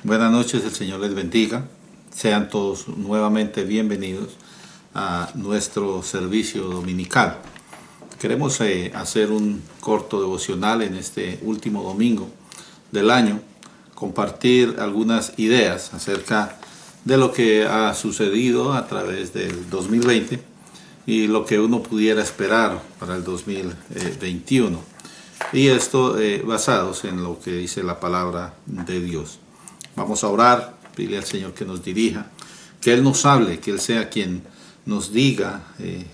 Buenas noches, el Señor les bendiga. Sean todos nuevamente bienvenidos a nuestro servicio dominical. Queremos hacer un corto devocional en este último domingo del año, compartir algunas ideas acerca de lo que ha sucedido a través del 2020 y lo que uno pudiera esperar para el 2021. Y esto basados en lo que dice la palabra de Dios. Vamos a orar, pedirle al Señor que nos dirija, que Él nos hable, que Él sea quien nos diga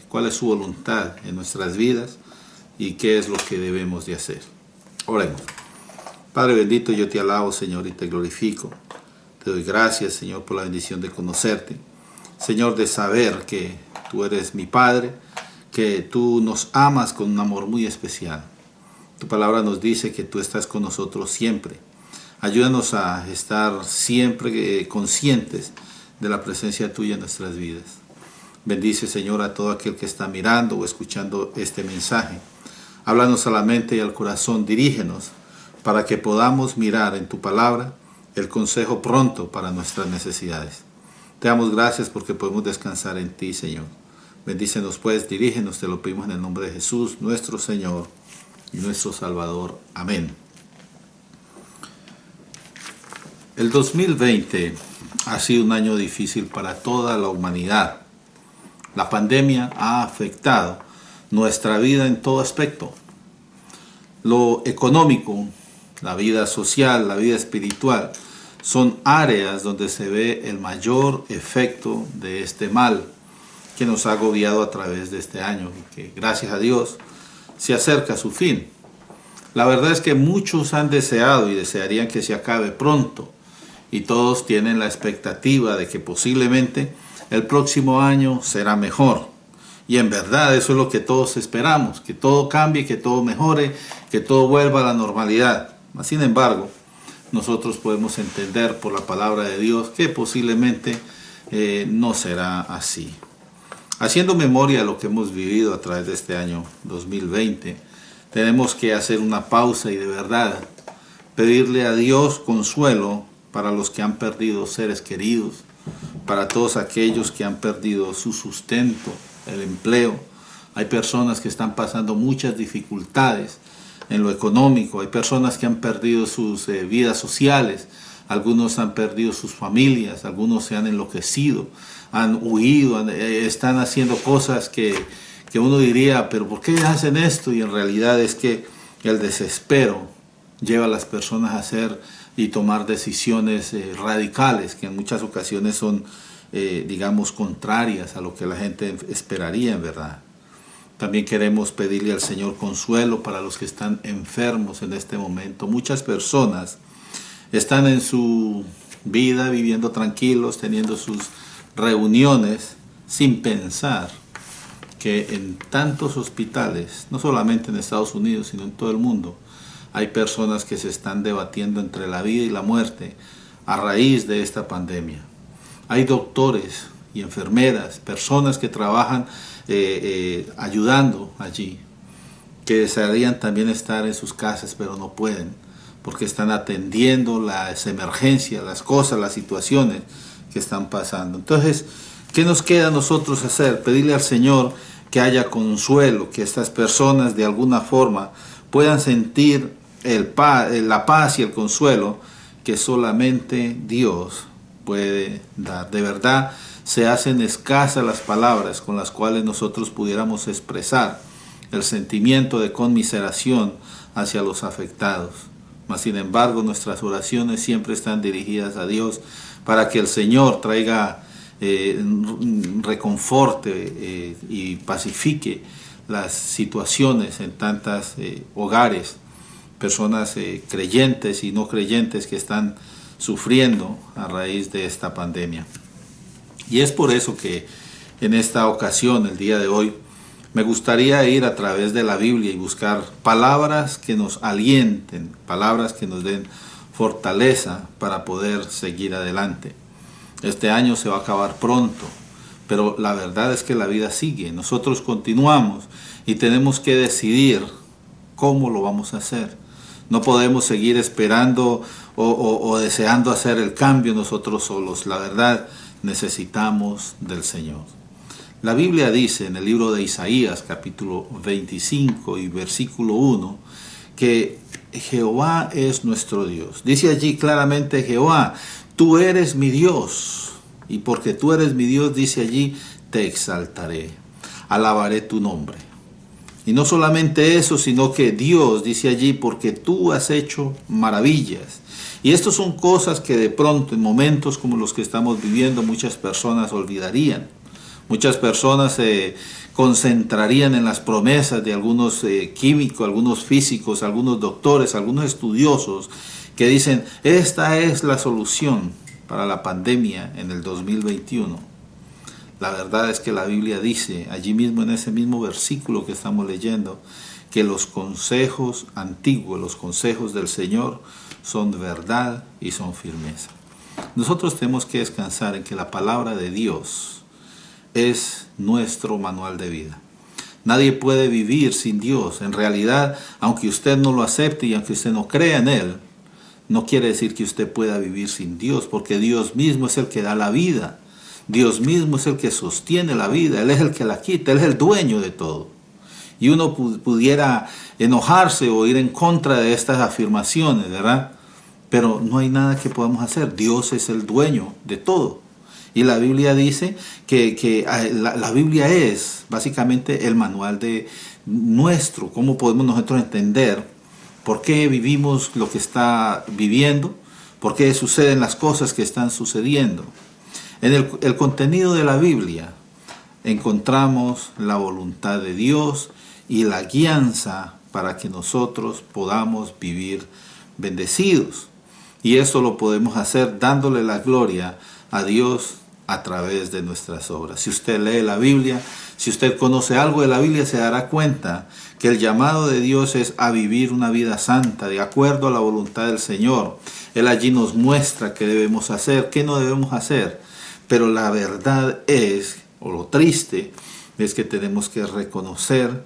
cuál es su voluntad en nuestras vidas y qué es lo que debemos de hacer. Oremos. Padre bendito, yo te alabo, Señor, y te glorifico. Te doy gracias, Señor, por la bendición de conocerte. Señor, de saber que tú eres mi Padre, que tú nos amas con un amor muy especial. Tu palabra nos dice que tú estás con nosotros siempre. Ayúdanos a estar siempre conscientes de la presencia tuya en nuestras vidas. Bendice, Señor, a todo aquel que está mirando o escuchando este mensaje. Háblanos a la mente y al corazón, dirígenos para que podamos mirar en tu palabra el consejo pronto para nuestras necesidades. Te damos gracias porque podemos descansar en ti, Señor. Bendícenos pues, dirígenos, te lo pedimos en el nombre de Jesús, nuestro Señor y nuestro Salvador. Amén. El 2020 ha sido un año difícil para toda la humanidad. La pandemia ha afectado nuestra vida en todo aspecto. Lo económico, la vida social, la vida espiritual, son áreas donde se ve el mayor efecto de este mal que nos ha agobiado a través de este año y que, gracias a Dios, se acerca a su fin. La verdad es que muchos han deseado y desearían que se acabe pronto. Y todos tienen la expectativa de que posiblemente el próximo año será mejor. Y en verdad eso es lo que todos esperamos, que todo cambie, que todo mejore, que todo vuelva a la normalidad. Sin embargo, nosotros podemos entender por la palabra de Dios que posiblemente no será así. Haciendo memoria de lo que hemos vivido a través de este año 2020, tenemos que hacer una pausa y de verdad pedirle a Dios consuelo para los que han perdido seres queridos, para todos aquellos que han perdido su sustento, el empleo. Hay personas que están pasando muchas dificultades en lo económico, hay personas que han perdido sus vidas sociales, algunos han perdido sus familias, algunos se han enloquecido, han huido, están haciendo cosas que uno diría, pero ¿por qué hacen esto? Y en realidad es que el desespero lleva a las personas a hacer y tomar decisiones radicales que en muchas ocasiones son, digamos, contrarias a lo que la gente esperaría en verdad. También queremos pedirle al Señor consuelo para los que están enfermos en este momento. Muchas personas están en su vida viviendo tranquilos, teniendo sus reuniones sin pensar que en tantos hospitales, no solamente en Estados Unidos, sino en todo el mundo, hay personas que se están debatiendo entre la vida y la muerte a raíz de esta pandemia. Hay doctores y enfermeras, personas que trabajan ayudando allí, que desearían también estar en sus casas, pero no pueden, porque están atendiendo las emergencias, las cosas, las situaciones que están pasando. Entonces, ¿qué nos queda a nosotros hacer? Pedirle al Señor que haya consuelo, que estas personas de alguna forma puedan sentir la paz y el consuelo que solamente Dios puede dar. De verdad, se hacen escasas las palabras con las cuales nosotros pudiéramos expresar el sentimiento de conmiseración hacia los afectados. Mas, sin embargo, nuestras oraciones siempre están dirigidas a Dios para que el Señor traiga reconforte y pacifique las situaciones en tantos hogares, personas creyentes y no creyentes que están sufriendo a raíz de esta pandemia. Y es por eso que en esta ocasión, el día de hoy, me gustaría ir a través de la Biblia y buscar palabras que nos alienten, palabras que nos den fortaleza para poder seguir adelante. Este año se va a acabar pronto, pero la verdad es que la vida sigue. Nosotros continuamos y tenemos que decidir cómo lo vamos a hacer. No podemos seguir esperando o deseando hacer el cambio nosotros solos. La verdad, necesitamos del Señor. La Biblia dice en el libro de Isaías, capítulo 25 y versículo 1, que Jehová es nuestro Dios. Dice allí claramente Jehová, tú eres mi Dios. Y porque tú eres mi Dios, dice allí, te exaltaré, alabaré tu nombre. Y no solamente eso, sino que Dios dice allí, porque tú has hecho maravillas. Y estas son cosas que de pronto, en momentos como los que estamos viviendo, muchas personas olvidarían. Muchas personas se concentrarían en las promesas de algunos químicos, algunos físicos, algunos doctores, algunos estudiosos, que dicen, esta es la solución para la pandemia en el 2021. La verdad es que la Biblia dice, allí mismo en ese mismo versículo que estamos leyendo, que los consejos antiguos, los consejos del Señor, son verdad y son firmeza. Nosotros tenemos que descansar en que la palabra de Dios es nuestro manual de vida. Nadie puede vivir sin Dios. En realidad, aunque usted no lo acepte y aunque usted no crea en Él, no quiere decir que usted pueda vivir sin Dios, porque Dios mismo es el que da la vida. Dios mismo es el que sostiene la vida. Él es el que la quita. Él es el dueño de todo. Y uno pudiera enojarse o ir en contra de estas afirmaciones, ¿verdad? Pero no hay nada que podamos hacer. Dios es el dueño de todo. Y la Biblia dice que la Biblia es básicamente el manual de nuestro, cómo podemos nosotros entender por qué vivimos lo que está viviendo, por qué suceden las cosas que están sucediendo. En el contenido de la Biblia encontramos la voluntad de Dios y la guianza para que nosotros podamos vivir bendecidos. Y esto lo podemos hacer dándole la gloria a Dios a través de nuestras obras. Si usted lee la Biblia, si usted conoce algo de la Biblia, se dará cuenta que el llamado de Dios es a vivir una vida santa, de acuerdo a la voluntad del Señor. Él allí nos muestra qué debemos hacer, qué no debemos hacer. Pero la verdad es, o lo triste, es que tenemos que reconocer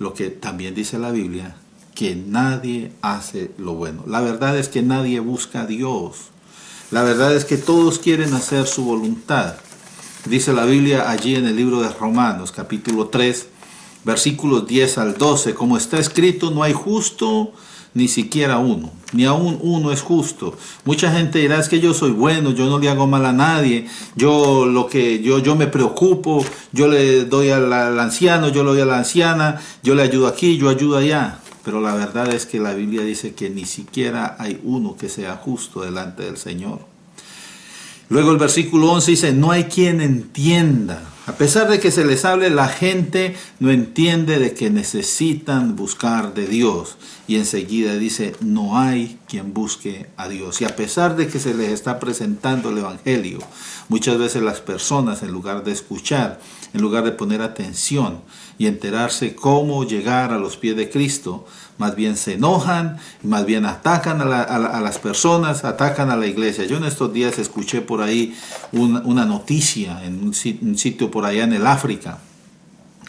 lo que también dice la Biblia, que nadie hace lo bueno. La verdad es que nadie busca a Dios. La verdad es que todos quieren hacer su voluntad. Dice la Biblia allí en el libro de Romanos, capítulo 3, versículos 10 al 12, como está escrito, no hay justo ni siquiera uno, ni aún uno es justo. Mucha gente dirá, es que yo soy bueno, yo no le hago mal a nadie, yo me preocupo, yo le doy al anciano, yo le doy a la anciana, yo le ayudo aquí, yo ayudo allá. Pero la verdad es que la Biblia dice que ni siquiera hay uno que sea justo delante del Señor. Luego el versículo 11 dice, no hay quien entienda. A pesar de que se les hable, la gente no entiende de que necesitan buscar de Dios. Y enseguida dice, no hay quien busque a Dios. Y a pesar de que se les está presentando el Evangelio, muchas veces las personas, en lugar de escuchar, en lugar de poner atención y enterarse cómo llegar a los pies de Cristo, más bien se enojan, más bien atacan a las personas, atacan a la iglesia. Yo en estos días escuché por ahí una noticia en un sitio por allá en el África,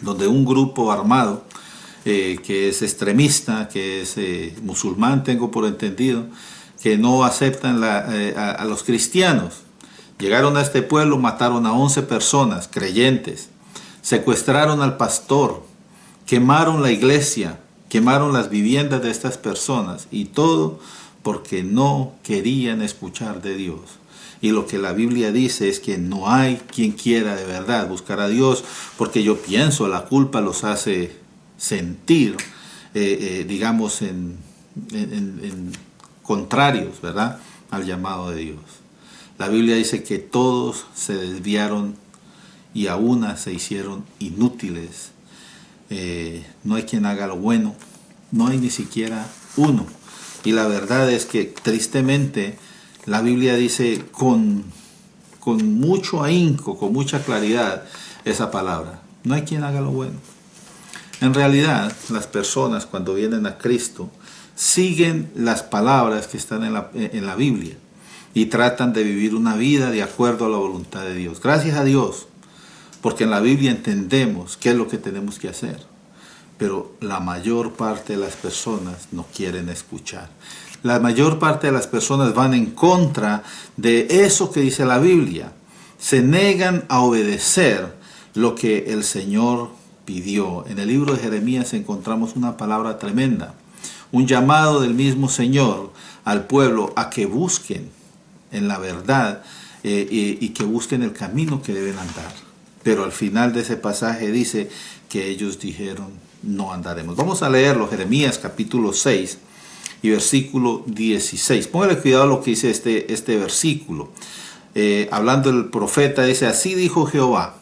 donde un grupo armado que es extremista, que es musulmán, tengo por entendido, que no aceptan a los cristianos. Llegaron a este pueblo, mataron a 11 personas, creyentes, secuestraron al pastor, quemaron la iglesia, quemaron las viviendas de estas personas y todo porque no querían escuchar de Dios. Y lo que la Biblia dice es que no hay quien quiera de verdad buscar a Dios, porque yo pienso la culpa los hace sentir, digamos, en contrarios, ¿verdad?, al llamado de Dios. La Biblia dice que todos se desviaron y a una se hicieron inútiles. No hay quien haga lo bueno, no hay ni siquiera uno. Y la verdad es que tristemente la Biblia dice con mucho ahínco, con mucha claridad esa palabra, no hay quien haga lo bueno. En realidad las personas cuando vienen a Cristo siguen las palabras que están en la Biblia y tratan de vivir una vida de acuerdo a la voluntad de Dios. Gracias a Dios, porque en la Biblia entendemos qué es lo que tenemos que hacer. pero la mayor parte de las personas no quieren escuchar. La mayor parte de las personas van en contra de eso que dice la Biblia. Se negan a obedecer lo que el Señor pidió. En el libro de Jeremías encontramos una palabra tremenda, un llamado del mismo Señor al pueblo a que busquen en la verdad y que busquen el camino que deben andar. Pero al final de ese pasaje dice que ellos dijeron, no andaremos. Vamos a leerlo, Jeremías capítulo 6 y versículo 16. Póngale cuidado a lo que dice este versículo. Hablando el profeta, dice, así dijo Jehová,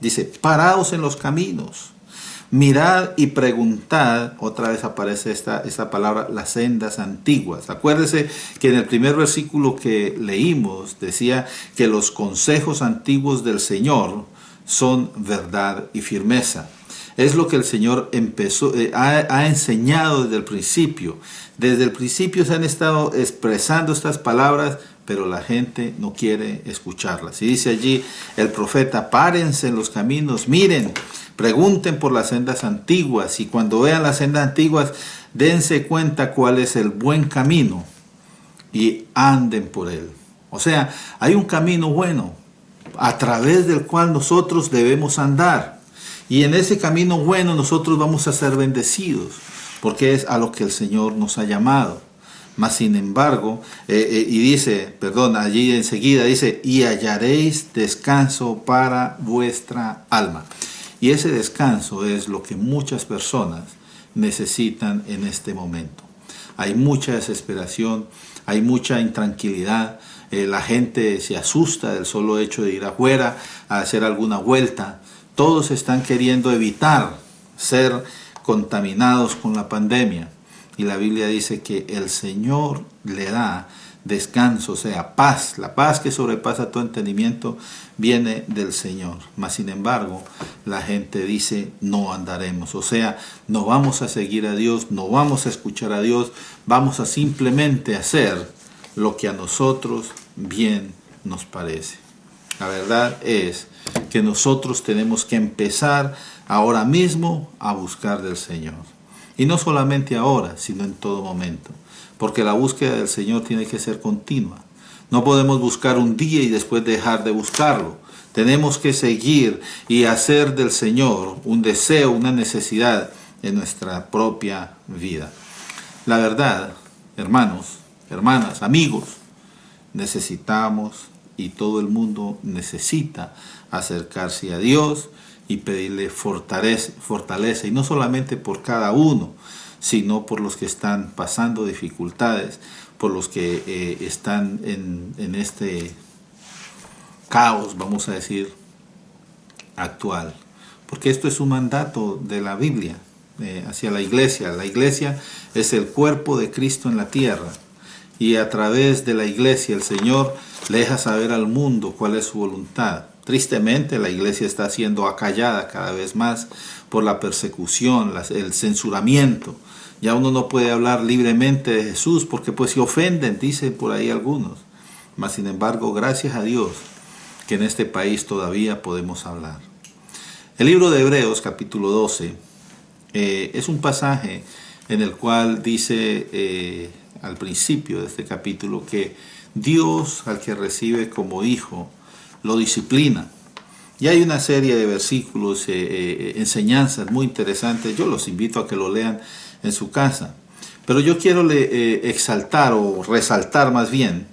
dice, paraos en los caminos, mirad y preguntad. Otra vez aparece esta palabra, las sendas antiguas. Acuérdese que en el primer versículo que leímos decía que los consejos antiguos del Señor son verdad y firmeza. Es lo que el Señor ha enseñado desde el principio. Desde el principio se han estado expresando estas palabras, pero la gente no quiere escucharlas. Y dice allí el profeta, párense en los caminos, miren, pregunten por las sendas antiguas, y cuando vean las sendas antiguas, dense cuenta cuál es el buen camino y anden por él. O sea, hay un camino bueno a través del cual nosotros debemos andar. Y en ese camino bueno nosotros vamos a ser bendecidos, porque es a lo que el Señor nos ha llamado. Mas sin embargo, y dice, perdón, allí enseguida dice, y hallaréis descanso para vuestra alma. Y ese descanso es lo que muchas personas necesitan en este momento. Hay mucha desesperación, hay mucha intranquilidad. La gente se asusta del solo hecho de ir afuera a hacer alguna vuelta. Todos están queriendo evitar ser contaminados con la pandemia. Y la Biblia dice que el Señor le da descanso, o sea, paz. La paz que sobrepasa todo entendimiento viene del Señor. Mas sin embargo, la gente dice, no andaremos. O sea, no vamos a seguir a Dios, no vamos a escuchar a Dios, vamos a simplemente hacer lo que a nosotros bien nos parece. La verdad es que nosotros tenemos que empezar ahora mismo a buscar del Señor. Y no solamente ahora, sino en todo momento. Porque la búsqueda del Señor tiene que ser continua. No podemos buscar un día y después dejar de buscarlo. Tenemos que seguir y hacer del Señor un deseo, una necesidad en nuestra propia vida. La verdad, hermanos, hermanas, amigos, necesitamos y todo el mundo necesita acercarse a Dios y pedirle fortaleza, y no solamente por cada uno, sino por los que están pasando dificultades, por los que están en este caos, vamos a decir, actual. Porque esto es un mandato de la Biblia hacia la iglesia. La iglesia es el cuerpo de Cristo en la tierra, y a través de la iglesia el Señor le deja saber al mundo cuál es su voluntad. Tristemente la iglesia está siendo acallada cada vez más por la persecución, el censuramiento. Ya uno no puede hablar libremente de Jesús porque pues se ofenden, dicen por ahí algunos. Mas sin embargo, gracias a Dios que en este país todavía podemos hablar. El libro de Hebreos capítulo 12 es un pasaje en el cual dice al principio de este capítulo que Dios al que recibe como hijo lo disciplina. Y hay una serie de versículos, enseñanzas muy interesantes. Yo los invito a que lo lean en su casa. Pero yo quiero exaltar o resaltar más bien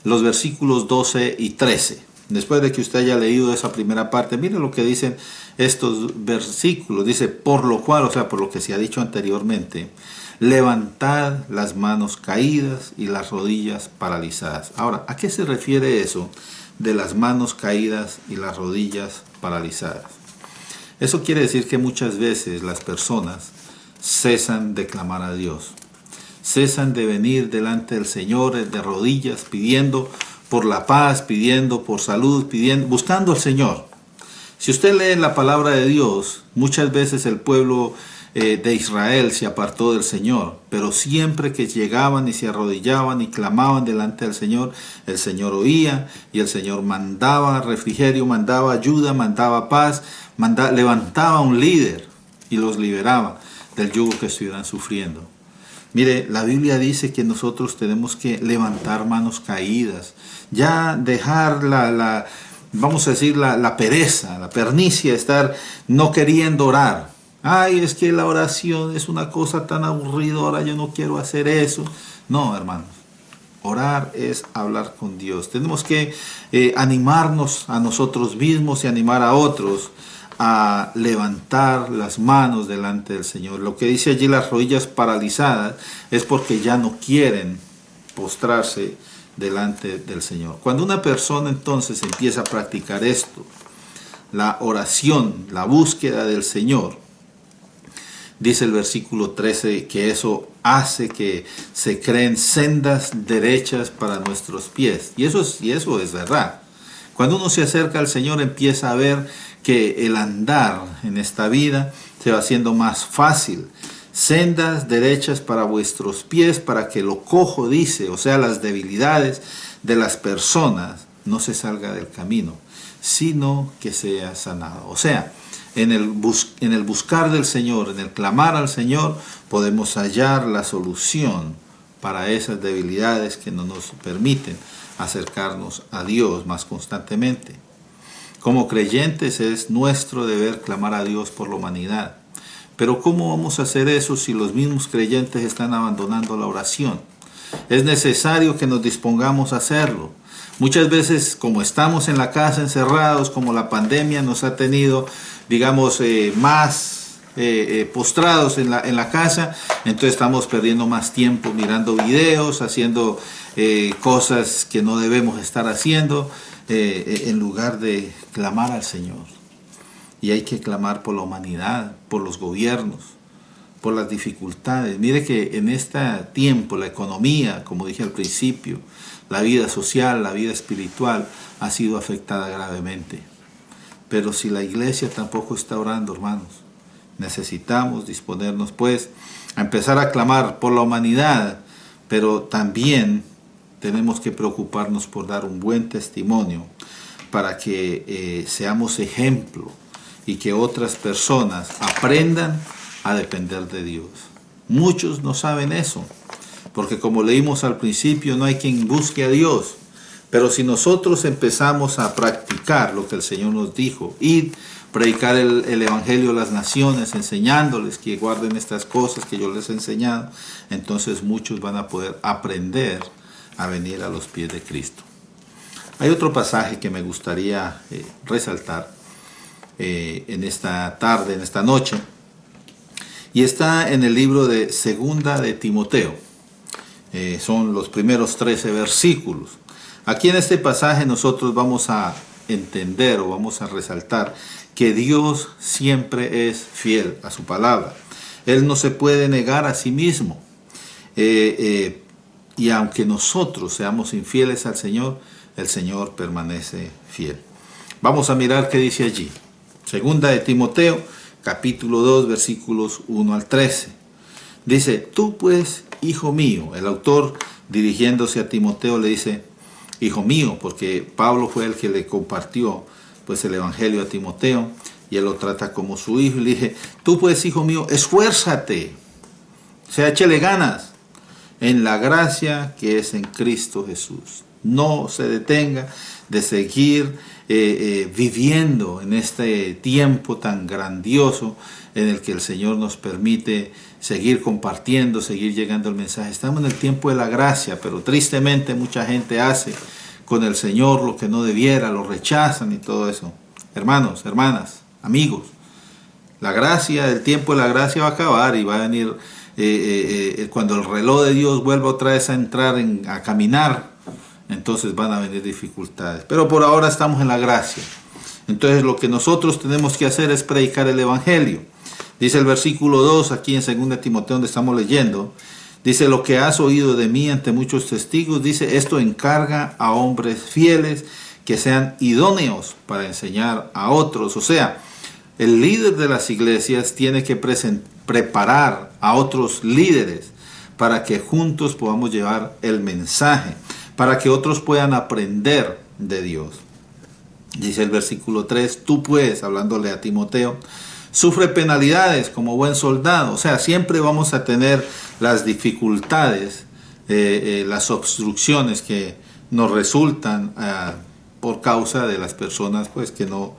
los versículos 12 y 13. Después de que usted haya leído esa primera parte, mire lo que dicen estos versículos. Dice, por lo cual, o sea, por lo que se ha dicho anteriormente, levantad las manos caídas y las rodillas paralizadas. Ahora, ¿a qué se refiere eso de las manos caídas y las rodillas paralizadas? Eso quiere decir que muchas veces las personas cesan de clamar a Dios, cesan de venir delante del Señor de rodillas, pidiendo por la paz, pidiendo por salud, buscando al Señor. Si usted lee la palabra de Dios, muchas veces el pueblo de Israel se apartó del Señor, pero siempre que llegaban y se arrodillaban y clamaban delante del Señor, el Señor oía y el Señor mandaba refrigerio, mandaba ayuda, mandaba paz, levantaba un líder y los liberaba. del yugo que estuvieran sufriendo. Mire, la Biblia dice que nosotros tenemos que levantar manos caídas, ya dejar vamos a decir, la pereza, la pernicia, estar no queriendo orar. Ay, es que la oración es una cosa tan aburridora, yo no quiero hacer eso. No, hermanos, orar es hablar con Dios. Tenemos que animarnos a nosotros mismos y animar a otros a levantar las manos delante del Señor. Lo que dice allí las rodillas paralizadas es porque ya no quieren postrarse delante del Señor. Cuando una persona entonces empieza a practicar esto, la oración, la búsqueda del Señor, dice el versículo 13 que eso hace que se creen sendas derechas para nuestros pies. Y eso es verdad. Cuando uno se acerca al Señor empieza a ver que el andar en esta vida se va haciendo más fácil. Sendas derechas para vuestros pies, para que lo cojo, dice, o sea, las debilidades de las personas, no se salga del camino, sino que sea sanado. O sea, en el buscar del Señor, en el clamar al Señor, podemos hallar la solución para esas debilidades que no nos permiten acercarnos a Dios más constantemente. Como creyentes es nuestro deber clamar a Dios por la humanidad. Pero ¿cómo vamos a hacer eso si los mismos creyentes están abandonando la oración? Es necesario que nos dispongamos a hacerlo. Muchas veces, como estamos en la casa encerrados, como la pandemia nos ha tenido, digamos, más postrados en la casa, entonces estamos perdiendo más tiempo mirando videos, haciendo cosas que no debemos estar haciendo, en lugar de clamar al Señor. Y hay que clamar por la humanidad, por los gobiernos, por las dificultades. Mire que en este tiempo la economía, como dije al principio, la vida social, la vida espiritual ha sido afectada gravemente. Pero si la iglesia tampoco está orando, hermanos, necesitamos disponernos pues a empezar a clamar por la humanidad, pero también tenemos que preocuparnos por dar un buen testimonio para que seamos ejemplo y que otras personas aprendan a depender de Dios. Muchos no saben eso, porque como leímos al principio, no hay quien busque a Dios. Pero si nosotros empezamos a practicar lo que el Señor nos dijo, ir, predicar el Evangelio a las naciones, enseñándoles que guarden estas cosas que yo les he enseñado, entonces muchos van a poder aprender a venir a los pies de Cristo. Hay otro pasaje que me gustaría resaltar en esta tarde, en esta noche, y está en el libro de Segunda de Timoteo. Son los primeros 13 versículos. Aquí en este pasaje nosotros vamos a entender o vamos a resaltar que Dios siempre es fiel a su palabra. Él no se puede negar a sí mismo. Y aunque nosotros seamos infieles al Señor, el Señor permanece fiel. Vamos a mirar qué dice allí. Segunda de Timoteo, capítulo 2, versículos 1 al 13. Dice, tú pues, hijo mío, el autor dirigiéndose a Timoteo le dice, hijo mío, porque Pablo fue el que le compartió pues el evangelio a Timoteo y él lo trata como su hijo. Y le dije, tú pues, hijo mío, esfuérzate, o sea, échale ganas en la gracia que es en Cristo Jesús. No se detenga de seguir viviendo en este tiempo tan grandioso en el que el Señor nos permite seguir compartiendo, seguir llegando el mensaje. Estamos en el tiempo de la gracia, pero tristemente mucha gente hace con el Señor lo que no debiera, lo rechazan y todo eso. Hermanos, hermanas, amigos, la gracia, el tiempo de la gracia va a acabar y va a venir cuando el reloj de Dios vuelva otra vez a entrar a caminar. Entonces van a venir dificultades. Pero por ahora estamos en la gracia. Entonces lo que nosotros tenemos que hacer es predicar el Evangelio. Dice el versículo 2 aquí en 2 Timoteo donde estamos leyendo. Dice, lo que has oído de mí ante muchos testigos. Dice, esto encarga a hombres fieles que sean idóneos para enseñar a otros. O sea, el líder de las iglesias tiene que preparar a otros líderes para que juntos podamos llevar el mensaje, para que otros puedan aprender de Dios. Dice el versículo 3, tú pues, hablándole a Timoteo, sufre penalidades como buen soldado. O sea, siempre vamos a tener las dificultades, las obstrucciones que nos resultan por causa de las personas pues que no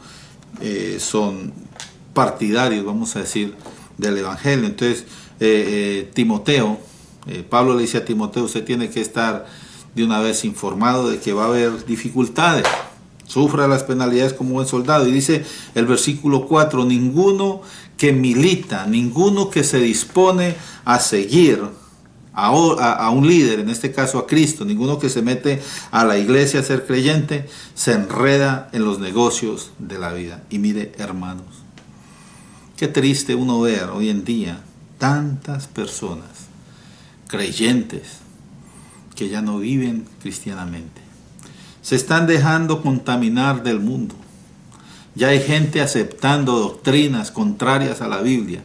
son partidarios, vamos a decir, del Evangelio. Entonces, Timoteo, Pablo le dice a Timoteo, usted tiene que estar de una vez informado de que va a haber dificultades. Sufra las penalidades como buen soldado. Y dice el versículo 4, ninguno que milita, ninguno que se dispone a seguir a un líder, en este caso a Cristo, ninguno que se mete a la iglesia a ser creyente, se enreda en los negocios de la vida. Y mire, hermanos, qué triste uno ver hoy en día tantas personas creyentes que ya no viven cristianamente. Se están dejando contaminar del mundo. Ya hay gente aceptando doctrinas contrarias a la Biblia.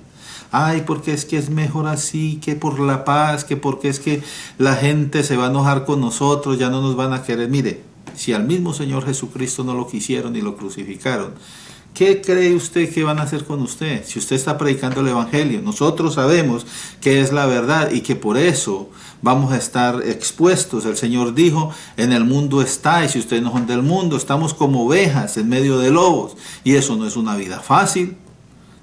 Ay, porque es que es mejor así, que por la paz, que porque es que la gente se va a enojar con nosotros, ya no nos van a querer. Mire, si al mismo Señor Jesucristo no lo quisieron y lo crucificaron, ¿qué cree usted que van a hacer con usted? Si usted está predicando el Evangelio, nosotros sabemos que es la verdad y que por eso vamos a estar expuestos. El Señor dijo, en el mundo estáis, si ustedes no son del mundo, estamos como ovejas en medio de lobos. Y eso no es una vida fácil.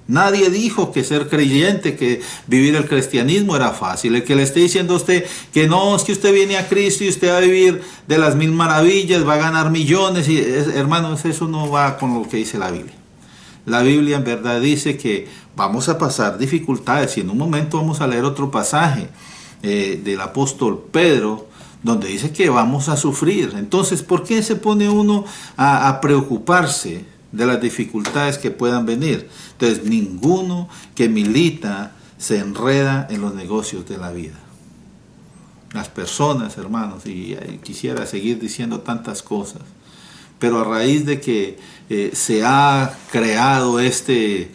Nadie dijo que ser creyente, que vivir el cristianismo era fácil. El que le esté diciendo a usted que no, es que usted viene a Cristo y usted va a vivir de las 1000 maravillas, va a ganar millones, y hermanos, eso no va con lo que dice la Biblia. La Biblia en verdad dice que vamos a pasar dificultades y en un momento vamos a leer otro pasaje del apóstol Pedro donde dice que vamos a sufrir. Entonces, ¿por qué se pone uno a preocuparse de las dificultades que puedan venir? Entonces, ninguno que milita se enreda en los negocios de la vida. Las personas, hermanos, y quisiera seguir diciendo tantas cosas, pero a raíz de que se ha creado este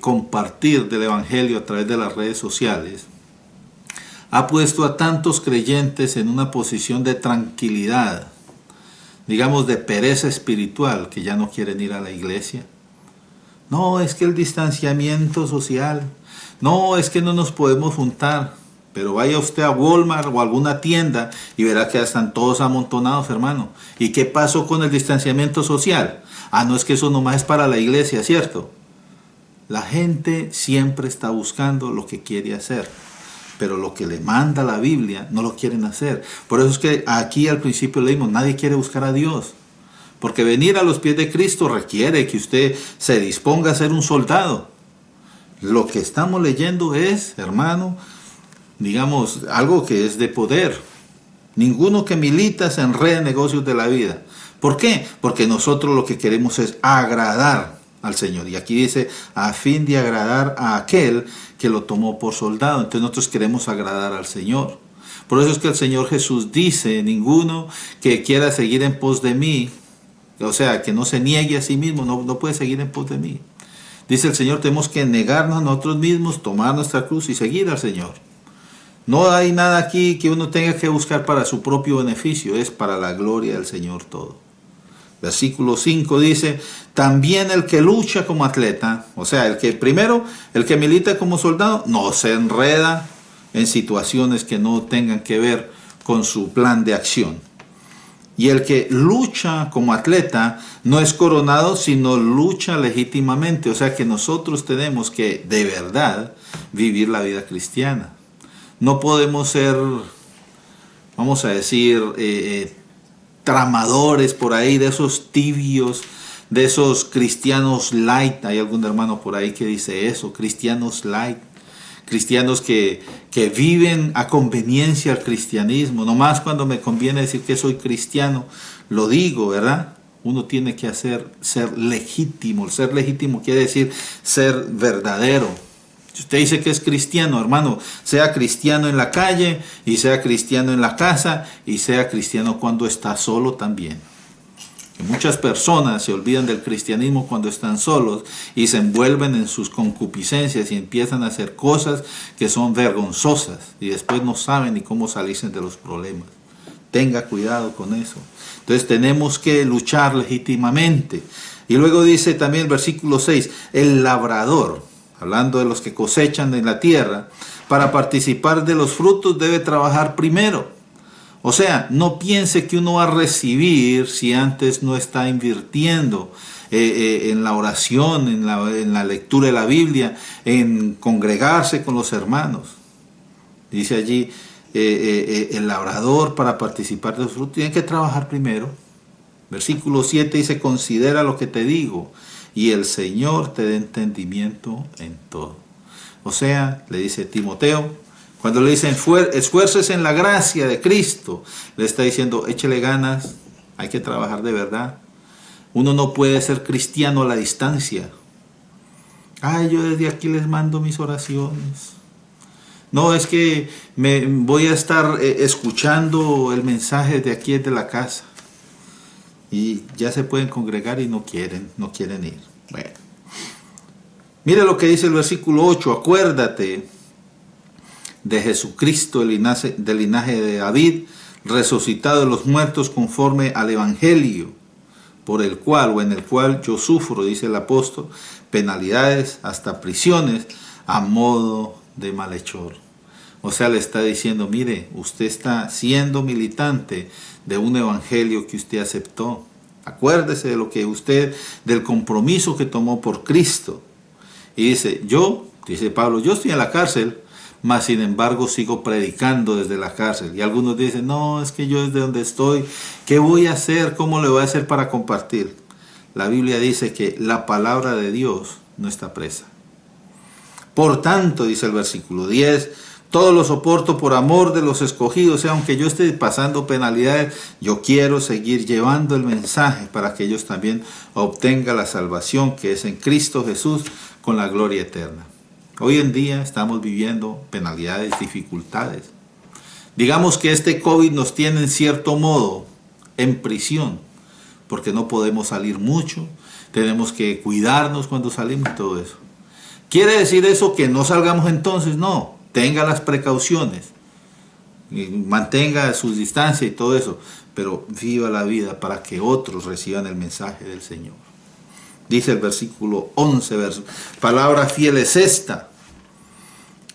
compartir del Evangelio a través de las redes sociales, ha puesto a tantos creyentes en una posición de tranquilidad, digamos de pereza espiritual, que ya no quieren ir a la iglesia. No, es que el distanciamiento social, no, es que no nos podemos juntar. Pero vaya usted a Walmart o a alguna tienda y verá que ya están todos amontonados, hermano. ¿Y qué pasó con el distanciamiento social? Ah, no, es que eso nomás es para la iglesia, ¿cierto? La gente siempre está buscando lo que quiere hacer, pero lo que le manda la Biblia no lo quieren hacer. Por eso es que aquí al principio leímos, nadie quiere buscar a Dios. Porque venir a los pies de Cristo requiere que usted se disponga a ser un soldado. Lo que estamos leyendo es, hermano, digamos, algo que es de poder. Ninguno que milita se enreda en negocios de la vida. ¿Por qué? Porque nosotros lo que queremos es agradar al Señor. Y aquí dice, a fin de agradar a aquel que lo tomó por soldado. Entonces nosotros queremos agradar al Señor. Por eso es que el Señor Jesús dice, ninguno que quiera seguir en pos de mí, o sea, que no se niegue a sí mismo, no puede seguir en pos de mí. Dice el Señor, tenemos que negarnos a nosotros mismos, tomar nuestra cruz y seguir al Señor. No hay nada aquí que uno tenga que buscar para su propio beneficio, es para la gloria del Señor todo. Versículo 5 dice, también el que lucha como atleta, o sea, el que milita como soldado, no se enreda en situaciones que no tengan que ver con su plan de acción. Y el que lucha como atleta no es coronado, sino lucha legítimamente. O sea que nosotros tenemos que, de verdad, vivir la vida cristiana. No podemos ser, vamos a decir, tramadores por ahí, de esos tibios, de esos cristianos light. Hay algún hermano por ahí que dice eso, cristianos light. Cristianos que viven a conveniencia el cristianismo. Nomás cuando me conviene decir que soy cristiano, lo digo, ¿verdad? Uno tiene que ser legítimo. El ser legítimo quiere decir ser verdadero. Si usted dice que es cristiano, hermano, sea cristiano en la calle y sea cristiano en la casa y sea cristiano cuando está solo también. Que muchas personas se olvidan del cristianismo cuando están solos y se envuelven en sus concupiscencias y empiezan a hacer cosas que son vergonzosas y después no saben ni cómo salirse de los problemas. Tenga cuidado con eso. Entonces tenemos que luchar legítimamente. Y luego dice también el versículo 6, el labrador, hablando de los que cosechan en la tierra, para participar de los frutos debe trabajar primero. O sea, no piense que uno va a recibir si antes no está invirtiendo en la oración, en la lectura de la Biblia, en congregarse con los hermanos. Dice allí, el labrador para participar de los frutos tiene que trabajar primero. Versículo 7 dice, considera lo que te digo y el Señor te dé entendimiento en todo. O sea, le dice Timoteo, cuando le dicen esfuerces en la gracia de Cristo, le está diciendo, échele ganas, hay que trabajar de verdad. Uno no puede ser cristiano a la distancia. Ay, yo desde aquí les mando mis oraciones. No, es que me voy a estar escuchando el mensaje de aquí desde la casa. Y ya se pueden congregar y no quieren ir. Bueno. Mira lo que dice el versículo 8, acuérdate de Jesucristo, del linaje de David, resucitado de los muertos conforme al Evangelio, por el cual o en el cual yo sufro, dice el apóstol, penalidades, hasta prisiones, a modo de malhechor. O sea, le está diciendo, mire, usted está siendo militante de un evangelio que usted aceptó. Acuérdese de lo que usted, del compromiso que tomó por Cristo. Y dice, dice Pablo, yo estoy en la cárcel, mas sin embargo sigo predicando desde la cárcel. Y algunos dicen, no, es que yo desde donde estoy, ¿qué voy a hacer? ¿Cómo le voy a hacer para compartir? La Biblia dice que la palabra de Dios no está presa. Por tanto, dice el versículo 10, todo lo soporto por amor de los escogidos. O sea, aunque yo esté pasando penalidades, yo quiero seguir llevando el mensaje para que ellos también obtengan la salvación que es en Cristo Jesús con la gloria eterna. Hoy en día estamos viviendo penalidades, dificultades. Digamos que este COVID nos tiene en cierto modo en prisión, porque no podemos salir mucho, tenemos que cuidarnos cuando salimos y todo eso. ¿Quiere decir eso que no salgamos entonces? No, tenga las precauciones, mantenga su distancia y todo eso, pero viva la vida para que otros reciban el mensaje del Señor. Dice el versículo 11, palabra fiel es esta.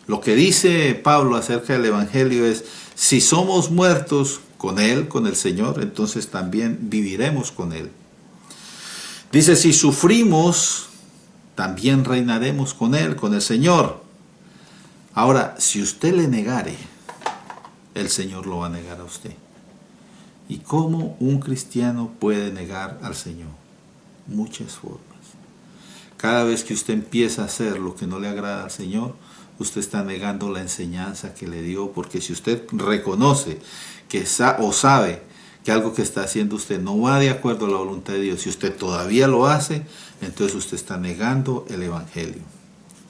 Lo que dice Pablo acerca del Evangelio es, si somos muertos con Él, con el Señor, entonces también viviremos con Él. Dice, si sufrimos, también reinaremos con Él, con el Señor. Ahora, si usted le negare, el Señor lo va a negar a usted. ¿Y cómo un cristiano puede negar al Señor? Muchas formas. Cada vez que usted empieza a hacer lo que no le agrada al Señor, usted está negando la enseñanza que le dio, porque si usted reconoce que o sabe que algo que está haciendo usted no va de acuerdo a la voluntad de Dios, si usted todavía lo hace, entonces usted está negando el Evangelio.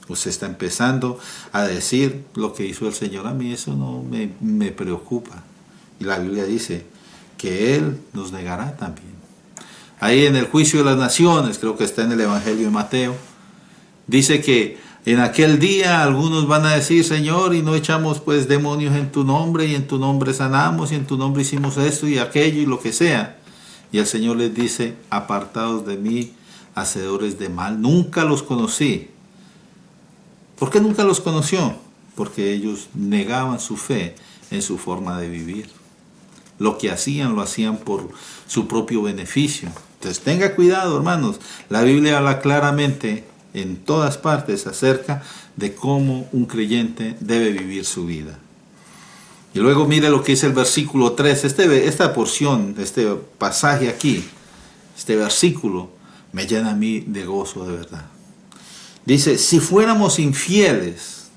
Usted está empezando a decir lo que hizo el Señor. A mí eso no me preocupa. Y la Biblia dice que Él nos negará también. Ahí en el juicio de las naciones, creo que está en el Evangelio de Mateo, dice que en aquel día algunos van a decir, Señor, y no echamos pues demonios en tu nombre, y en tu nombre sanamos, y en tu nombre hicimos esto y aquello y lo que sea. Y el Señor les dice, apartados de mí, hacedores de mal, nunca los conocí. ¿Por qué nunca los conoció? Porque ellos negaban su fe en su forma de vivir. Lo que hacían, lo hacían por su propio beneficio. Entonces tenga cuidado, hermanos. La Biblia habla claramente en todas partes acerca de cómo un creyente debe vivir su vida. Y luego mire lo que dice el versículo 3. Esta porción, este pasaje aquí, este versículo, me llena a mí de gozo de verdad. Dice, si fuéramos infieles,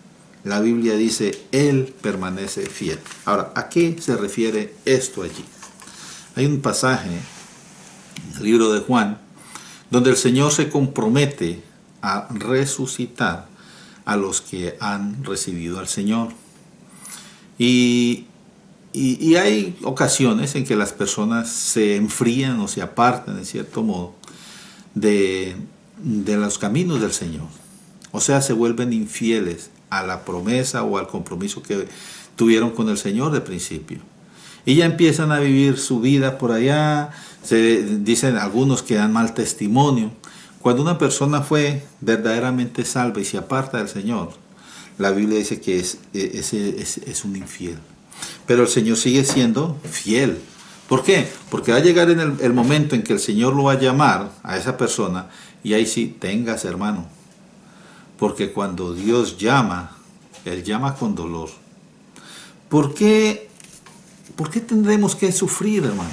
la Biblia dice, Él permanece fiel. Ahora, ¿a qué se refiere esto allí? Hay un pasaje en el libro de Juan, donde el Señor se compromete a resucitar a los que han recibido al Señor. Y hay ocasiones en que las personas se enfrían o se apartan, en cierto modo, de los caminos del Señor. O sea, se vuelven infieles a la promesa o al compromiso que tuvieron con el Señor de principio. y ya empiezan a vivir su vida por allá. Dicen algunos que dan mal testimonio. Cuando una persona fue verdaderamente salva y se aparta del Señor, la Biblia dice que es un infiel. Pero el Señor sigue siendo fiel. ¿Por qué? Porque va a llegar en el momento en que el Señor lo va a llamar a esa persona, y ahí sí, tengas, hermano. Porque cuando Dios llama, Él llama con dolor. ¿Por qué tendremos que sufrir, hermanos?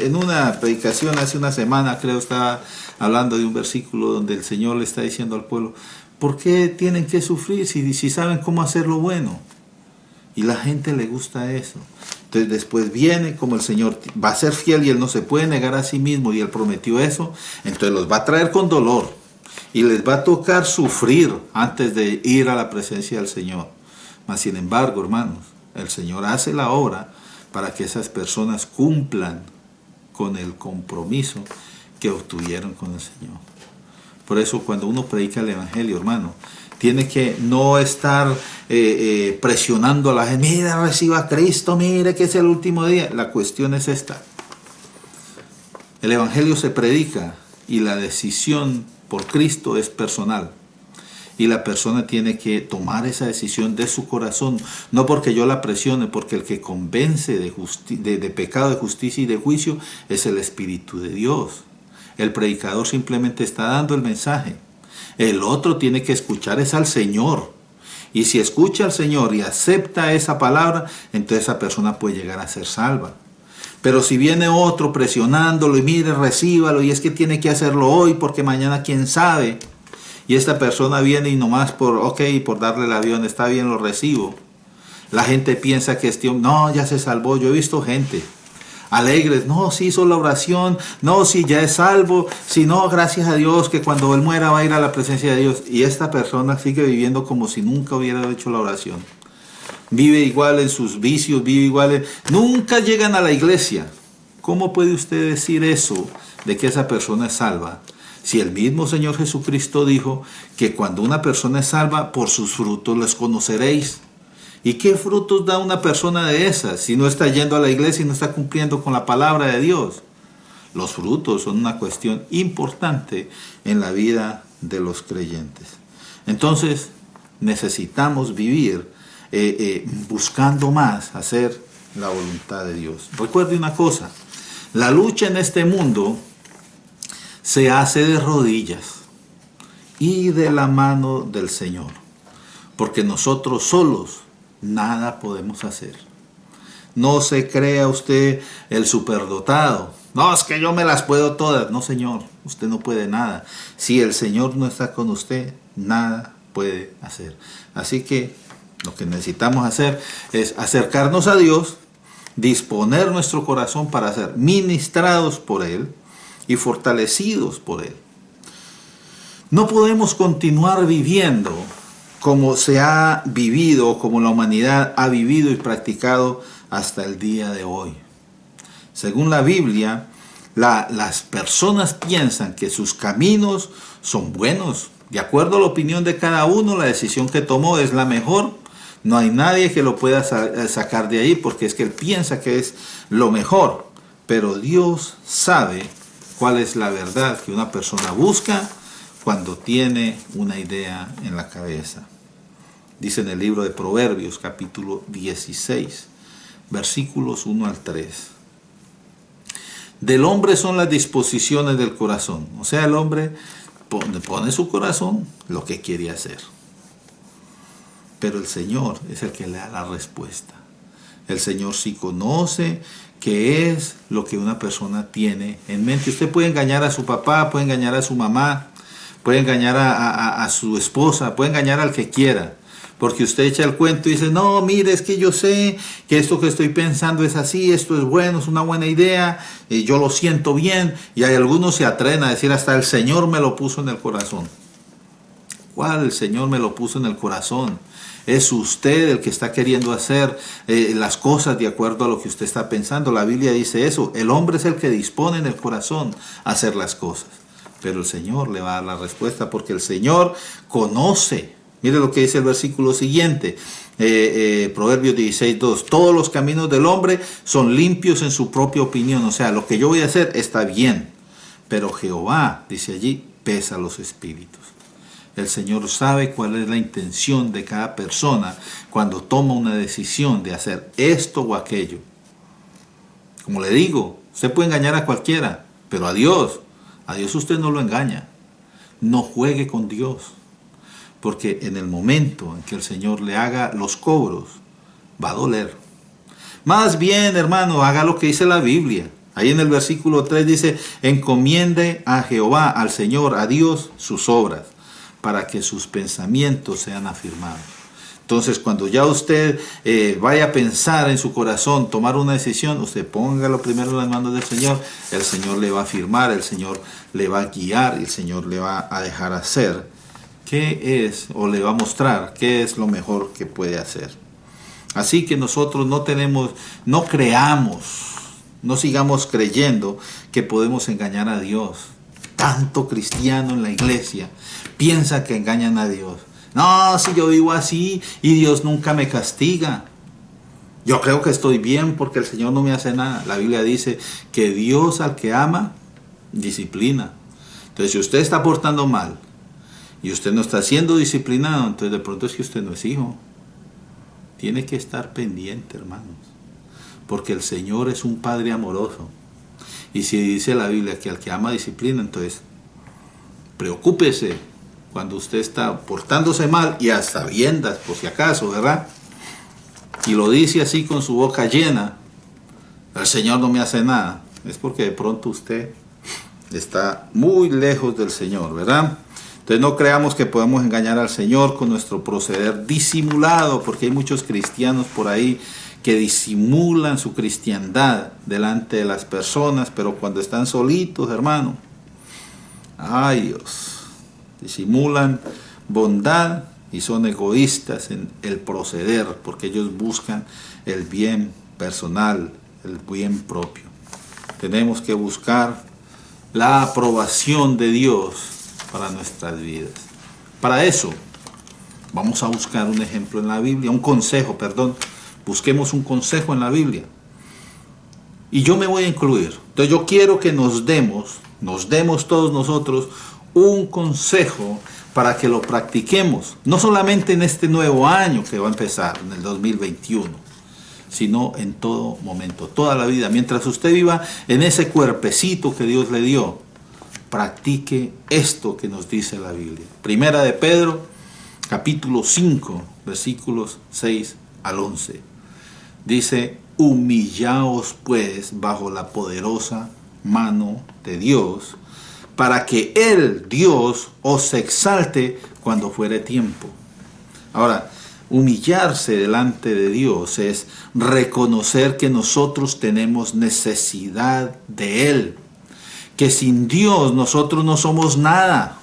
En una predicación hace una semana, creo, estaba hablando de un versículo donde el Señor le está diciendo al pueblo, ¿por qué tienen que sufrir si saben cómo hacer lo bueno? Y la gente le gusta eso. Entonces después viene, como el Señor va a ser fiel y Él no se puede negar a sí mismo y Él prometió eso, entonces los va a traer con dolor y les va a tocar sufrir antes de ir a la presencia del Señor. Mas sin embargo, hermanos, el Señor hace la obra para que esas personas cumplan con el compromiso que obtuvieron con el Señor. Por eso cuando uno predica el Evangelio, hermano, tiene que no estar presionando a la gente, mire, reciba a Cristo, mire que es el último día. La cuestión es esta. El Evangelio se predica y la decisión por Cristo es personal. Y la persona tiene que tomar esa decisión de su corazón, no porque yo la presione, porque el que convence de pecado, de justicia y de juicio es el Espíritu de Dios. El predicador simplemente está dando el mensaje. El otro tiene que escuchar es al Señor. Y si escucha al Señor y acepta esa palabra, entonces esa persona puede llegar a ser salva. Pero si viene otro presionándolo y mire, recíbalo, y es que tiene que hacerlo hoy porque mañana quién sabe, y esta persona viene y nomás por darle el avión, está bien, lo recibo. La gente piensa que este hombre, no, ya se salvó. Yo he visto gente alegres, no, si hizo la oración, no, si ya es salvo, si no, gracias a Dios que cuando él muera va a ir a la presencia de Dios. Y esta persona sigue viviendo como si nunca hubiera hecho la oración. Vive igual en sus vicios, vive igual nunca llegan a la iglesia. ¿Cómo puede usted decir eso de que esa persona es salva? Si el mismo Señor Jesucristo dijo que cuando una persona es salva, por sus frutos les conoceréis. ¿Y qué frutos da una persona de esas si no está yendo a la iglesia y no está cumpliendo con la palabra de Dios? Los frutos son una cuestión importante en la vida de los creyentes. Entonces necesitamos vivir buscando más hacer la voluntad de Dios. Recuerde una cosa, la lucha en este mundo se hace de rodillas y de la mano del Señor, porque nosotros solos nada podemos hacer. No se crea usted el superdotado. No, es que yo me las puedo todas. No, Señor, usted no puede nada. Si el Señor no está con usted, nada puede hacer. Así que lo que necesitamos hacer es acercarnos a Dios, disponer nuestro corazón para ser ministrados por Él y fortalecidos por Él. No podemos continuar viviendo como se ha vivido, como la humanidad ha vivido y practicado hasta el día de hoy. Según la Biblia, las personas piensan que sus caminos son buenos. De acuerdo a la opinión de cada uno, la decisión que tomó es la mejor. No hay nadie que lo pueda sacar de ahí porque es que él piensa que es lo mejor. Pero Dios sabe cuál es la verdad que una persona busca cuando tiene una idea en la cabeza. Dice en el libro de Proverbios, capítulo 16, versículos 1 al 3. Del hombre son las disposiciones del corazón. O sea, el hombre pone su corazón lo que quiere hacer. Pero el Señor es el que le da la respuesta. El Señor sí conoce qué es lo que una persona tiene en mente. Usted puede engañar a su papá, puede engañar a su mamá, puede engañar a su esposa, puede engañar al que quiera. Porque usted echa el cuento y dice, no, mire, es que yo sé que esto que estoy pensando es así, esto es bueno, es una buena idea, y yo lo siento bien. Y hay algunos se atreven a decir, hasta el Señor me lo puso en el corazón. ¿Cuál? El Señor me lo puso en el corazón. Es usted el que está queriendo hacer las cosas de acuerdo a lo que usted está pensando. La Biblia dice eso. El hombre es el que dispone en el corazón a hacer las cosas. Pero el Señor le va a dar la respuesta porque el Señor conoce. Mire lo que dice el versículo siguiente. Proverbios 16:2, todos los caminos del hombre son limpios en su propia opinión. O sea, lo que yo voy a hacer está bien, pero Jehová, dice allí, pesa los espíritus. El Señor sabe cuál es la intención de cada persona cuando toma una decisión de hacer esto o aquello. Como le digo, usted puede engañar a cualquiera, pero a Dios usted no lo engaña. No juegue con Dios, porque en el momento en que el Señor le haga los cobros, va a doler. Más bien, hermano, haga lo que dice la Biblia. Ahí en el versículo 3 dice, encomiende a Jehová, al Señor, a Dios, sus obras, para que sus pensamientos sean afirmados. Entonces, cuando ya usted vaya a pensar en su corazón, tomar una decisión, usted póngalo primero en las manos del Señor. El Señor le va a afirmar, el Señor le va a guiar, y el Señor le va a dejar hacer qué es, o le va a mostrar qué es lo mejor que puede hacer. Así que nosotros no creamos, no sigamos creyendo que podemos engañar a Dios. Tanto cristiano en la iglesia piensa que engañan a Dios. No, si yo vivo así y Dios nunca me castiga. Yo creo que estoy bien porque el Señor no me hace nada. La Biblia dice que Dios al que ama, disciplina. Entonces, si usted está portando mal y usted no está siendo disciplinado, entonces de pronto es que usted no es hijo. Tiene que estar pendiente, hermanos, porque el Señor es un Padre amoroso. Y si dice la Biblia que al que ama disciplina, entonces preocúpese cuando usted está portándose mal y a sabiendas, por si acaso, ¿verdad? Y lo dice así con su boca llena, el Señor no me hace nada. Es porque de pronto usted está muy lejos del Señor, ¿verdad? Entonces no creamos que podemos engañar al Señor con nuestro proceder disimulado, porque hay muchos cristianos por ahí que disimulan su cristiandad delante de las personas, pero cuando están solitos, hermano, ay Dios, disimulan bondad y son egoístas en el proceder, porque ellos buscan el bien personal, el bien propio. Tenemos que buscar la aprobación de Dios para nuestras vidas. Para eso, vamos a buscar un ejemplo en la Biblia, un consejo, perdón. Busquemos un consejo en la Biblia. Y yo me voy a incluir. Entonces yo quiero que nos demos todos nosotros un consejo para que lo practiquemos. No solamente en este nuevo año que va a empezar, en el 2021, sino en todo momento, toda la vida. Mientras usted viva en ese cuerpecito que Dios le dio, practique esto que nos dice la Biblia. Primera de Pedro, capítulo 5, versículos 6 al 11. Dice, humillaos pues bajo la poderosa mano de Dios, para que Él, Dios, os exalte cuando fuere tiempo. Ahora, humillarse delante de Dios es reconocer que nosotros tenemos necesidad de Él, que sin Dios nosotros no somos nada.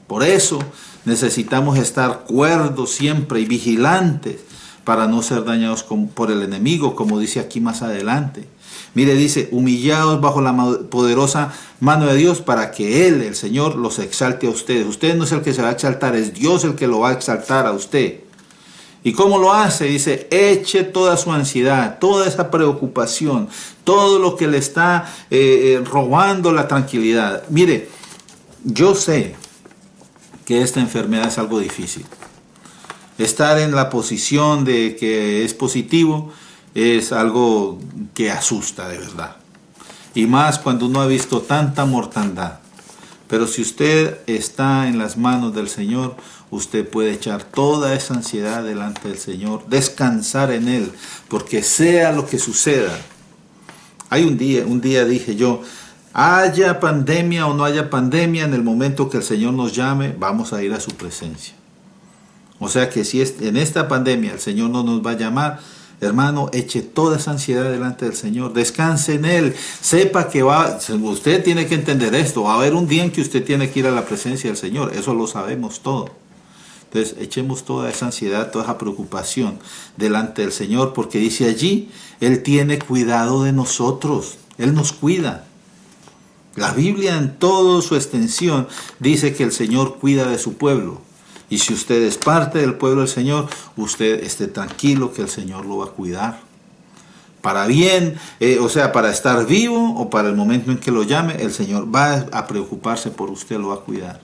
Por eso necesitamos estar cuerdos siempre y vigilantes para no ser dañados por el enemigo, como dice aquí más adelante. Mire, dice, humillaos bajo la poderosa mano de Dios para que Él, el Señor, los exalte a ustedes. Usted no es el que se va a exaltar, es Dios el que lo va a exaltar a usted. ¿Y cómo lo hace? Dice, eche toda su ansiedad, toda esa preocupación, todo lo que le está robando la tranquilidad. Mire, yo sé que esta enfermedad es algo difícil. Estar en la posición de que es positivo es algo que asusta de verdad. Y más cuando uno ha visto tanta mortandad. Pero si usted está en las manos del Señor, usted puede echar toda esa ansiedad delante del Señor, descansar en Él, porque sea lo que suceda. Hay un día dije yo, haya pandemia o no haya pandemia, en el momento que el Señor nos llame, vamos a ir a su presencia. O sea que si en esta pandemia el Señor no nos va a llamar, hermano, eche toda esa ansiedad delante del Señor, descanse en Él, sepa que usted tiene que entender esto, va a haber un día en que usted tiene que ir a la presencia del Señor, eso lo sabemos todo. Entonces echemos toda esa ansiedad, toda esa preocupación delante del Señor, porque dice allí, Él tiene cuidado de nosotros, Él nos cuida. La Biblia en toda su extensión dice que el Señor cuida de su pueblo. Y si usted es parte del pueblo del Señor, usted esté tranquilo que el Señor lo va a cuidar. Para bien, o sea, para estar vivo o para el momento en que lo llame, el Señor va a preocuparse por usted, lo va a cuidar.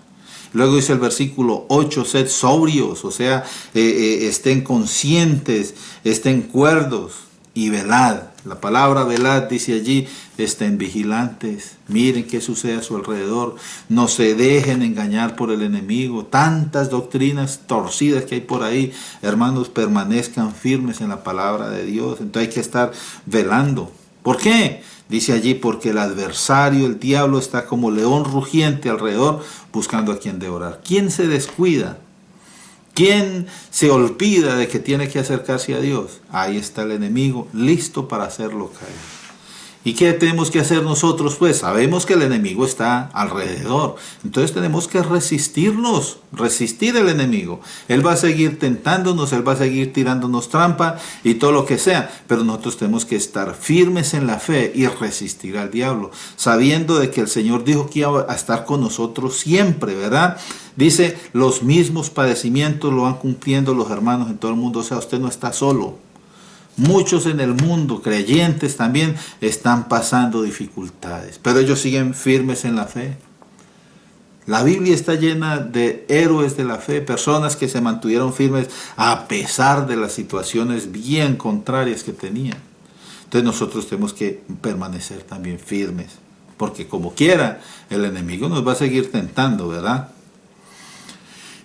Luego dice el versículo 8, sed sobrios, o sea, estén conscientes, estén cuerdos y velad. La palabra velad dice allí, estén vigilantes, miren qué sucede a su alrededor, no se dejen engañar por el enemigo, tantas doctrinas torcidas que hay por ahí, hermanos, permanezcan firmes en la palabra de Dios, entonces hay que estar velando. ¿Por qué? Dice allí, porque el adversario, el diablo, está como león rugiente alrededor, buscando a quien devorar. ¿Quién se descuida? ¿Quién se olvida de que tiene que acercarse a Dios? Ahí está el enemigo, listo para hacerlo caer. ¿Y qué tenemos que hacer nosotros? Pues sabemos que el enemigo está alrededor. Entonces tenemos que resistirnos, resistir al enemigo. Él va a seguir tentándonos, él va a seguir tirándonos trampa y todo lo que sea. Pero nosotros tenemos que estar firmes en la fe y resistir al diablo, sabiendo de que el Señor dijo que iba a estar con nosotros siempre, ¿verdad? Dice, los mismos padecimientos lo van cumpliendo los hermanos en todo el mundo. O sea, usted no está solo. Muchos en el mundo, creyentes también, están pasando dificultades, pero ellos siguen firmes en la fe. La Biblia está llena de héroes de la fe, personas que se mantuvieron firmes a pesar de las situaciones bien contrarias que tenían. Entonces nosotros tenemos que permanecer también firmes, porque como quiera, el enemigo nos va a seguir tentando, ¿verdad?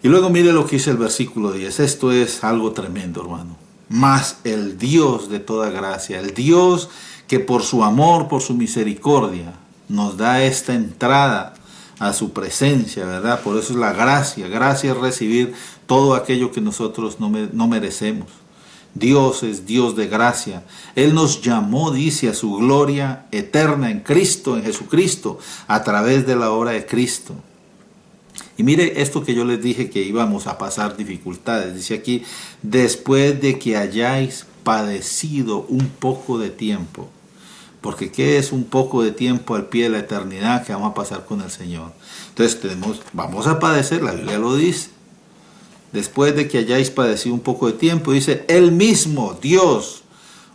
Y luego mire lo que dice el versículo 10. Esto es algo tremendo, hermano. Mas el Dios de toda gracia, el Dios que por su amor, por su misericordia, nos da esta entrada a su presencia, ¿verdad? Por eso es la gracia. Gracia es recibir todo aquello que nosotros no merecemos. Dios es Dios de gracia. Él nos llamó, dice, a su gloria eterna en Cristo, en Jesucristo, a través de la obra de Cristo. Y mire esto que yo les dije que íbamos a pasar dificultades. Dice aquí, después de que hayáis padecido un poco de tiempo. Porque ¿qué es un poco de tiempo al pie de la eternidad que vamos a pasar con el Señor? Entonces vamos a padecer, la Biblia lo dice. Después de que hayáis padecido un poco de tiempo, dice, Él mismo, Dios,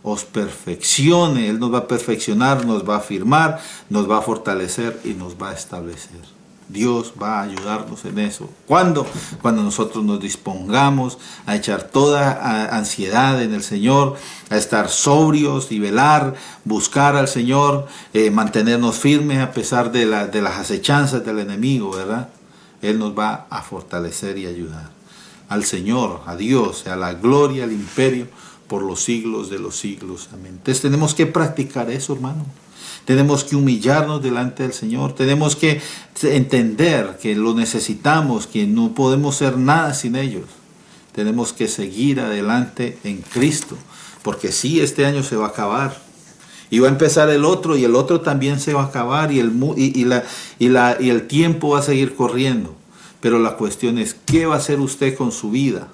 os perfeccione. Él nos va a perfeccionar, nos va a afirmar, nos va a fortalecer y nos va a establecer. Dios va a ayudarnos en eso. ¿Cuándo? Cuando nosotros nos dispongamos a echar toda ansiedad en el Señor, a estar sobrios y velar, buscar al Señor, mantenernos firmes a pesar de las acechanzas del enemigo, ¿verdad? Él nos va a fortalecer y ayudar. Al Señor, a Dios, a la gloria, al imperio, por los siglos de los siglos. Amén. Entonces tenemos que practicar eso, hermano. Tenemos que humillarnos delante del Señor. Tenemos que entender que lo necesitamos, que no podemos ser nada sin ellos. Tenemos que seguir adelante en Cristo. Porque sí, este año se va a acabar. Y va a empezar el otro, y el otro también se va a acabar, y el tiempo va a seguir corriendo. Pero la cuestión es, ¿qué va a hacer usted con su vida?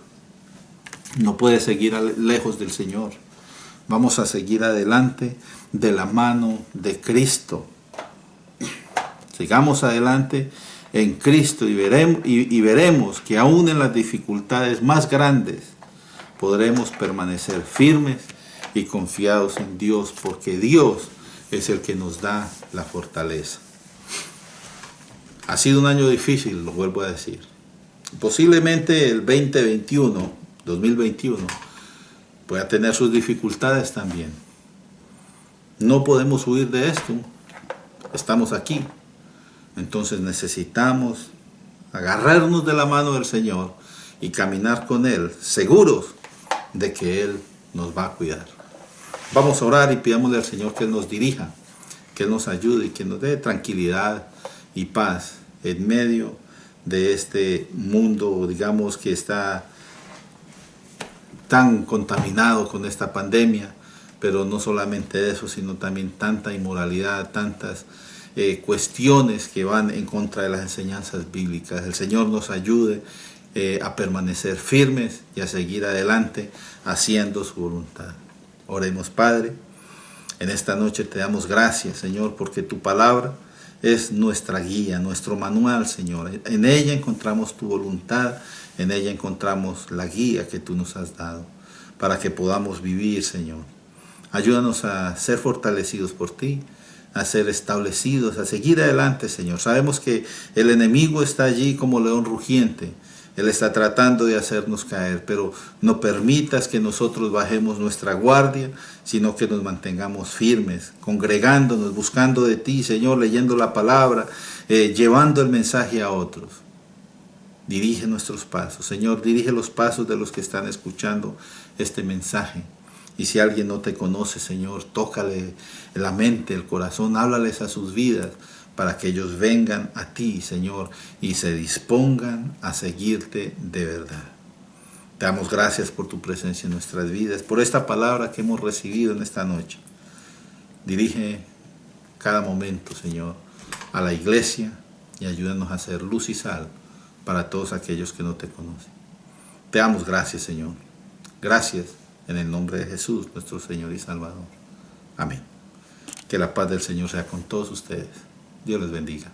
No puede seguir lejos del Señor. Vamos a seguir adelante de la mano de Cristo. Sigamos adelante en Cristo y veremos que aún en las dificultades más grandes podremos permanecer firmes y confiados en Dios, porque Dios es el que nos da la fortaleza. Ha sido un año difícil, lo vuelvo a decir. Posiblemente el 2021 pueda tener sus dificultades también. No podemos huir de esto. Estamos aquí. Entonces necesitamos agarrarnos de la mano del Señor y caminar con Él, seguros de que Él nos va a cuidar. Vamos a orar y pidámosle al Señor que Él nos dirija, que Él nos ayude y que nos dé tranquilidad y paz en medio de este mundo, digamos, que está tan contaminado con esta pandemia, pero no solamente eso, sino también tanta inmoralidad, tantas cuestiones que van en contra de las enseñanzas bíblicas. El Señor nos ayude a permanecer firmes y a seguir adelante haciendo su voluntad. Oremos, Padre. En esta noche te damos gracias, Señor, porque tu palabra es nuestra guía, nuestro manual, Señor. En ella encontramos tu voluntad, en ella encontramos la guía que tú nos has dado para que podamos vivir, Señor. Ayúdanos a ser fortalecidos por ti, a ser establecidos, a seguir adelante, Señor. Sabemos que el enemigo está allí como león rugiente. Él está tratando de hacernos caer, pero no permitas que nosotros bajemos nuestra guardia, sino que nos mantengamos firmes, congregándonos, buscando de ti, Señor, leyendo la palabra, llevando el mensaje a otros. Dirige nuestros pasos, Señor, dirige los pasos de los que están escuchando este mensaje. Y si alguien no te conoce, Señor, tócale la mente, el corazón, háblales a sus vidas, para que ellos vengan a ti, Señor, y se dispongan a seguirte de verdad. Te damos gracias por tu presencia en nuestras vidas, por esta palabra que hemos recibido en esta noche. Dirige cada momento, Señor, a la iglesia y ayúdanos a ser luz y sal para todos aquellos que no te conocen. Te damos gracias, Señor. Gracias en el nombre de Jesús, nuestro Señor y Salvador. Amén. Que la paz del Señor sea con todos ustedes. Dios les bendiga.